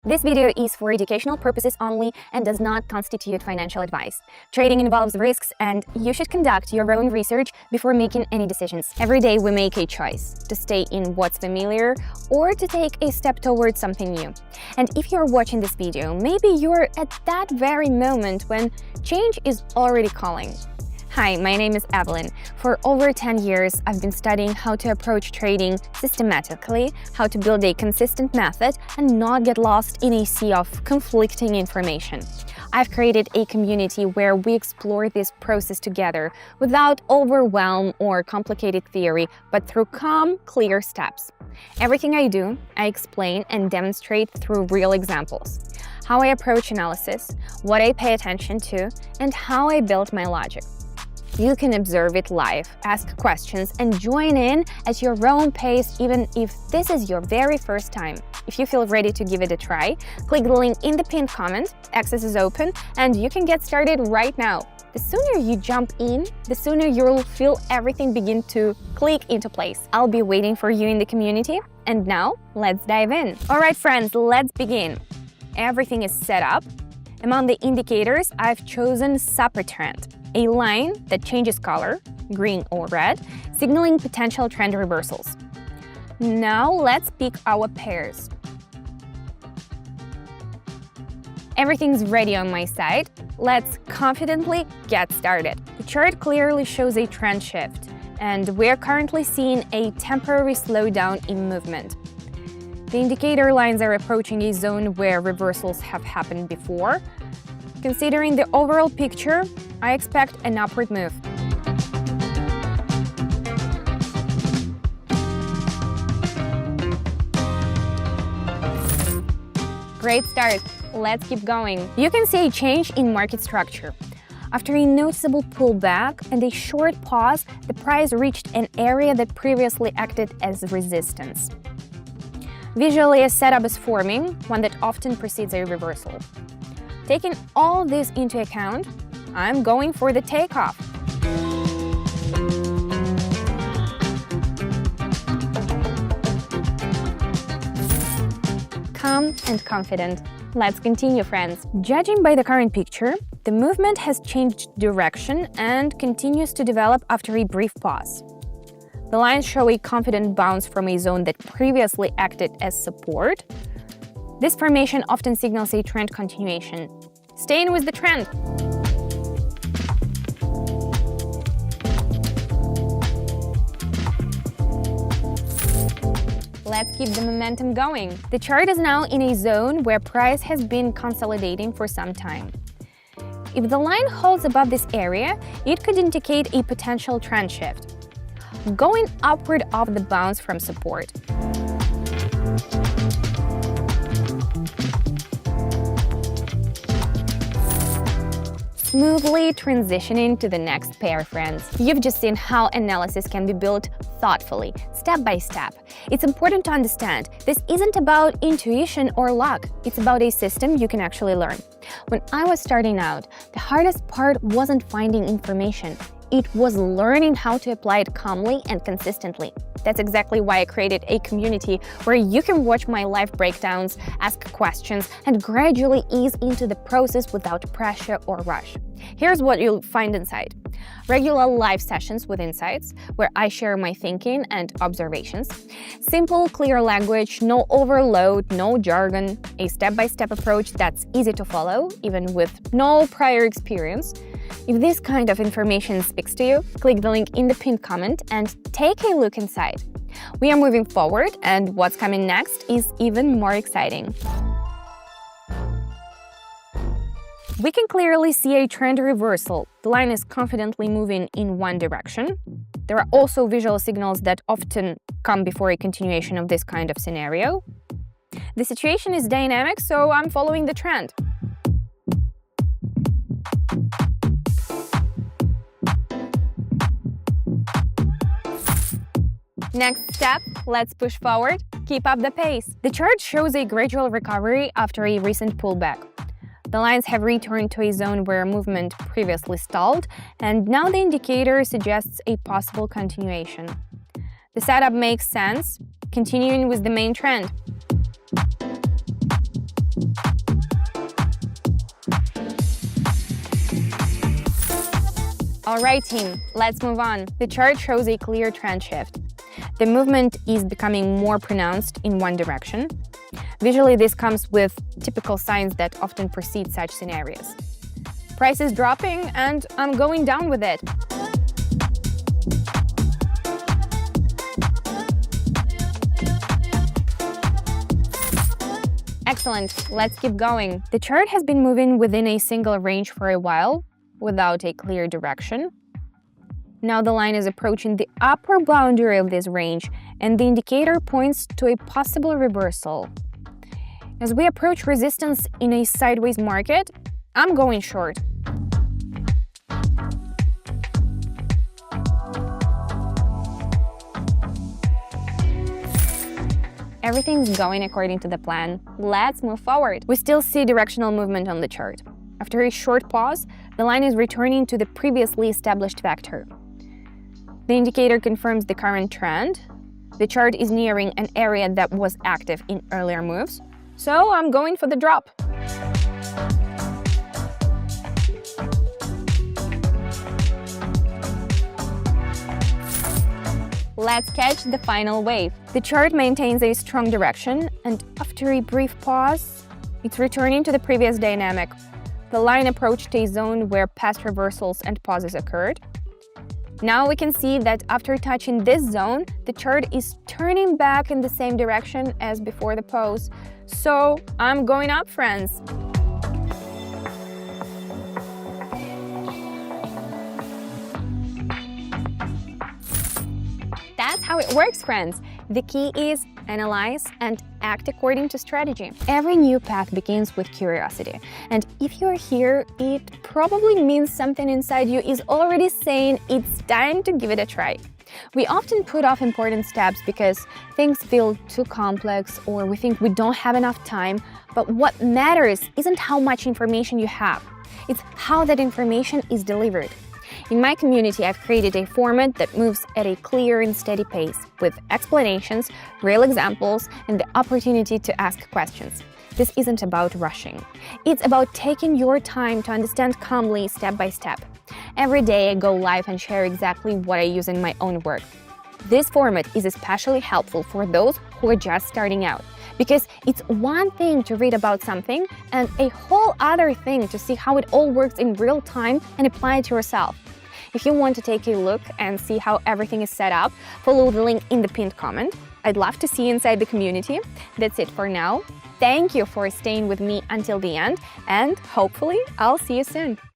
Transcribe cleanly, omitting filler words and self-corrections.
This video is for educational purposes only and does not constitute financial advice. Trading involves risks and you should conduct your own research before making any decisions. Every day we make a choice to stay in what's familiar or to take a step towards something new. And if you're watching this video, maybe you're at that very moment when change is already calling. Hi, my name is Evelyn. For over 10 years, I've been studying how to approach trading systematically, how to build a consistent method and not get lost in a sea of conflicting information. I've created a community where we explore this process together without overwhelm or complicated theory, but through calm, clear steps. Everything I do, I explain and demonstrate through real examples. How I approach analysis, what I pay attention to, and how I build my logic. You can observe it live, ask questions, and join in at your own pace, even if this is your very first time. If you feel ready to give it a try, click the link in the pinned comment, access is open, and you can get started right now. The sooner you jump in, the sooner you'll feel everything begin to click into place. I'll be waiting for you in the community, and now let's dive in. Alright friends, let's begin. Everything is set up. Among the indicators, I've chosen Super Trend, a line that changes color, green or red, signaling potential trend reversals. Now let's pick our pairs. Everything's ready on my side. Let's confidently get started. The chart clearly shows a trend shift, and we're currently seeing a temporary slowdown in movement. The indicator lines are approaching a zone where reversals have happened before. Considering the overall picture, I expect an upward move. Great start. Let's keep going. You can see a change in market structure. After a noticeable pullback and a short pause, the price reached an area that previously acted as resistance. Visually, a setup is forming, one that often precedes a reversal. Taking all this into account, I'm going for the takeoff. Calm and confident. Let's continue, friends. Judging by the current picture, the movement has changed direction and continues to develop after a brief pause. The lines show a confident bounce from a zone that previously acted as support. This formation often signals a trend continuation. Stay in with the trend. Let's keep the momentum going. The chart is now in a zone where price has been consolidating for some time. If the line holds above this area, it could indicate a potential trend shift, going upward off the bounce from support. Smoothly transitioning to the next pair, friends. You've just seen how analysis can be built thoughtfully, step by step. It's important to understand this isn't about intuition or luck, it's about a system you can actually learn. When I was starting out, the hardest part wasn't finding information. It was learning how to apply it calmly and consistently. That's exactly why I created a community where you can watch my live breakdowns, ask questions, and gradually ease into the process without pressure or rush. Here's what you'll find inside. Regular live sessions with insights, where I share my thinking and observations. Simple, clear language, no overload, no jargon. A step-by-step approach that's easy to follow, even with no prior experience. If this kind of information speaks to you, click the link in the pinned comment and take a look inside. We are moving forward, and what's coming next is even more exciting. We can clearly see a trend reversal. The line is confidently moving in one direction. There are also visual signals that often come before a continuation of this kind of scenario. The situation is dynamic, so I'm following the trend. Next step, let's push forward, keep up the pace. The chart shows a gradual recovery after a recent pullback. The lines have returned to a zone where movement previously stalled, and now the indicator suggests a possible continuation. The setup makes sense, continuing with the main trend. Alright team, let's move on. The chart shows a clear trend shift. The movement is becoming more pronounced in one direction. Visually, this comes with typical signs that often precede such scenarios. Price is dropping and I'm going down with it. Excellent, let's keep going. The chart has been moving within a single range for a while, without a clear direction. Now the line is approaching the upper boundary of this range, and the indicator points to a possible reversal. As we approach resistance in a sideways market, I'm going short. Everything's going according to the plan. Let's move forward. We still see directional movement on the chart. After a short pause, the line is returning to the previously established vector. The indicator confirms the current trend. The chart is nearing an area that was active in earlier moves, so I'm going for the drop. Let's catch the final wave. The chart maintains a strong direction, and after a brief pause, it's returning to the previous dynamic. The line approached a zone where past reversals and pauses occurred. Now we can see that after touching this zone, the chart is turning back in the same direction as before the pause. So I'm going up, friends. That's how it works, friends. The key is analyze and act according to strategy. Every new path begins with curiosity. And if you're here, it probably means something inside you is already saying it's time to give it a try. We often put off important steps because things feel too complex or we think we don't have enough time. But what matters isn't how much information you have. It's how that information is delivered. In my community, I've created a format that moves at a clear and steady pace, with explanations, real examples, and the opportunity to ask questions. This isn't about rushing. It's about taking your time to understand calmly, step by step. Every day I go live and share exactly what I use in my own work. This format is especially helpful for those who are just starting out, because it's one thing to read about something and a whole other thing to see how it all works in real time and apply it to yourself. If you want to take a look and see how everything is set up, follow the link in the pinned comment. I'd love to see you inside the community. That's it for now. Thank you for staying with me until the end, and hopefully I'll see you soon.